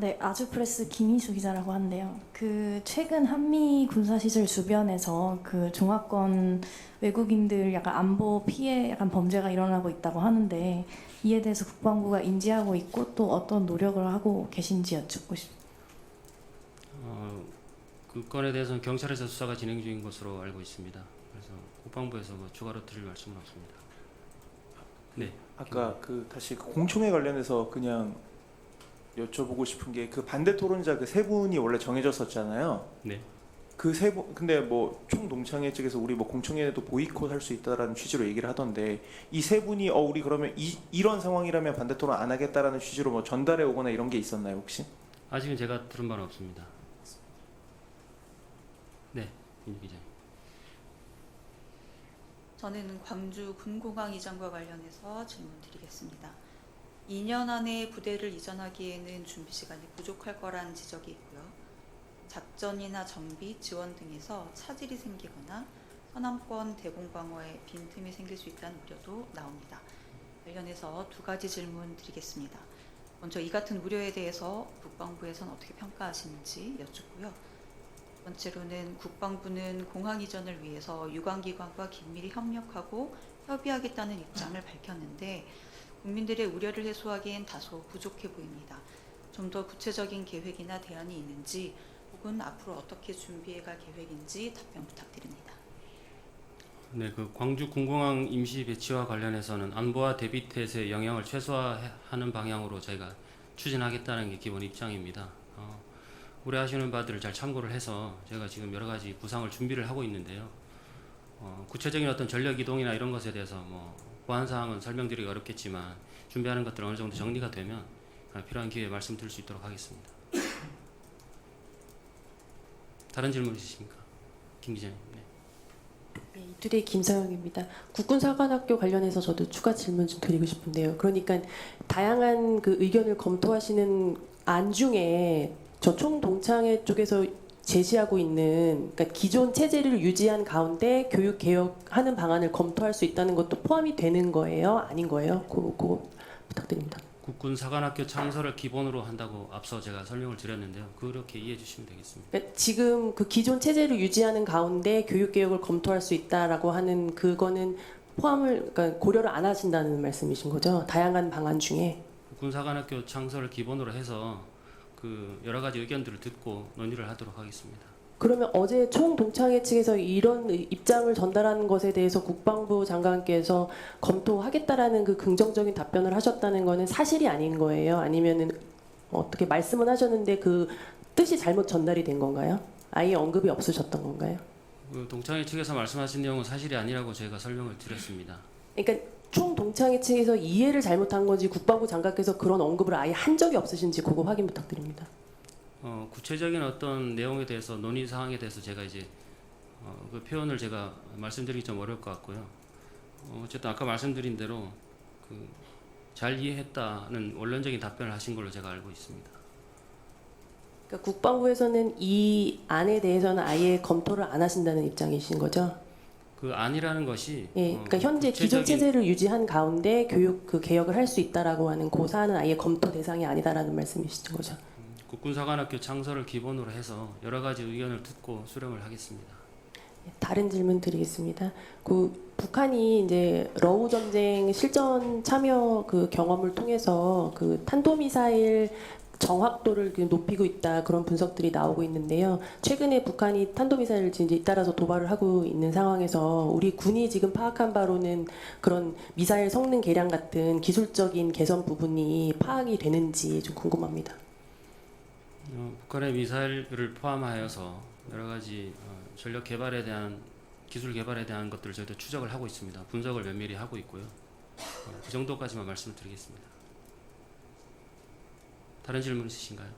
네, 아주프레스 김희수 기자라고 하는데요. 최근 한미 군사시설 주변에서 중화권 외국인들 약간 안보 피해 약간 범죄가 일어나고 있다고 하는데 이에 대해서 국방부가 인지하고 있고 또 어떤 노력을 하고 계신지 여쭙고 싶습니다. 그 건에 대해서는 경찰에서 수사가 진행 중인 것으로 알고 있습니다. 그래서 국방부에서 뭐 추가로 드릴 말씀은 없습니다. 네. 아까 다시 공청회 관련해서 그냥 여쭤보고 싶은 게 반대 토론자 세 분이 원래 정해졌었잖아요. 네. 그 세 분 근데 뭐 총동창회 측에서 우리 뭐 공청회도 보이콧 할 수 있다라는 취지로 얘기를 하던데 이 세 분이 우리 그러면 이런 상황이라면 반대 토론 안 하겠다라는 취지로 뭐 전달해 오거나 이런 게 있었나요 혹시? 아직은 제가 들은 바는 없습니다. 네, 윤 기자님. 저는 광주 군공항 이전과 관련해서 질문드리겠습니다. 2년 안에 부대를 이전하기에는 준비 시간이 부족할 거란 지적이 있고요. 작전이나 정비, 지원 등에서 차질이 생기거나 서남권 대공 방어에 빈틈이 생길 수 있다는 우려도 나옵니다. 관련해서 두 가지 질문 드리겠습니다. 먼저 이 같은 우려에 대해서 국방부에서는 어떻게 평가하시는지 여쭙고요. 두 번째로는 국방부는 공항 이전을 위해서 유관기관과 긴밀히 협력하고 협의하겠다는 입장을 밝혔는데 국민들의 우려를 해소하기엔 다소 부족해 보입니다. 좀 더 구체적인 계획이나 대안이 있는지 혹은 앞으로 어떻게 준비해갈 계획인지 답변 부탁드립니다. 네, 광주 군공항 임시 배치와 관련해서는 안보와 대비태세의 영향을 최소화하는 방향으로 저희가 추진하겠다는 게 기본 입장입니다. 우려하시는 바들을 잘 참고를 해서 제가 지금 여러 가지 부상을 준비를 하고 있는데요. 구체적인 어떤 전력 이동이나 이런 것에 대해서 뭐 보안 사항은 설명드리기 어렵겠지만 준비하는 것들 어느 정도 정리가 되면 필요한 기회에 말씀드릴 수 있도록 하겠습니다. 다른 질문 있으십니까, 김 기자님? 네. 네, 이투데이 김서영입니다. 국군사관학교 관련해서 저도 추가 질문 좀 드리고 싶은데요. 그러니까 다양한 의견을 검토하시는 안 중에 저 총동창회 쪽에서 제시하고 있는 기존 체제를 유지한 가운데 교육 개혁하는 방안을 검토할 수 있다는 것도 포함이 되는 거예요? 아닌 거예요? 그거 부탁드립니다. 국군 사관학교 창설을 기본으로 한다고 앞서 제가 설명을 드렸는데요. 그렇게 이해해 주시면 되겠습니다. 그러니까 지금 기존 체제를 유지하는 가운데 교육 개혁을 검토할 수 있다라고 하는 그거는 그러니까 고려를 안 하신다는 말씀이신 거죠? 다양한 방안 중에. 국군 사관학교 창설을 기본으로 해서 여러 가지 의견들을 듣고 논의를 하도록 하겠습니다. 그러면 어제 총동창회 측에서 이런 입장을 전달하는 것에 대해서 국방부 장관께서 검토하겠다라는 긍정적인 답변을 하셨다는 것은 사실이 아닌 거예요? 아니면은 어떻게 말씀은 하셨는데 그 뜻이 잘못 전달이 된 건가요? 아예 언급이 없으셨던 건가요? 동창회 측에서 말씀하신 내용은 사실이 아니라고 제가 설명을 드렸습니다. 그러니까 총동창회 측에서 이해를 잘못한 건지 국방부 장관께서 그런 언급을 아예 한 적이 없으신지 그거 확인 부탁드립니다. 구체적인 어떤 내용에 대해서 논의 사항에 대해서 제가 이제 그 표현을 제가 말씀드리기 좀 어려울 것 같고요. 어쨌든 아까 말씀드린 대로 잘 이해했다는 원론적인 답변을 하신 걸로 제가 알고 있습니다. 그러니까 국방부에서는 이 안에 대해서는 아예 검토를 안 하신다는 입장이신 거죠? 그 안이라는 것이 예, 그러니까 현재 기존 체제를 유지한 가운데 교육 개혁을 할 수 있다라고 하는 그 사안은 아예 검토 대상이 아니다라는 말씀이신 거죠? 국군사관학교 창설을 기본으로 해서 여러 가지 의견을 듣고 수렴을 하겠습니다. 다른 질문 드리겠습니다. 북한이 이제 러우 전쟁 실전 참여 경험을 통해서 탄도미사일 정확도를 높이고 있다 그런 분석들이 나오고 있는데요. 최근에 북한이 탄도미사일을 이제 잇따라서 도발을 하고 있는 상황에서 우리 군이 지금 파악한 바로는 그런 미사일 성능 개량 같은 기술적인 개선 부분이 파악이 되는지 좀 궁금합니다. 북한의 미사일을 포함하여서 여러 가지 전력 개발에 대한 기술 개발에 대한 것들을 저희도 추적을 하고 있습니다. 분석을 면밀히 하고 있고요. 그 정도까지만 말씀을 드리겠습니다. 다른 질문 있으신가요?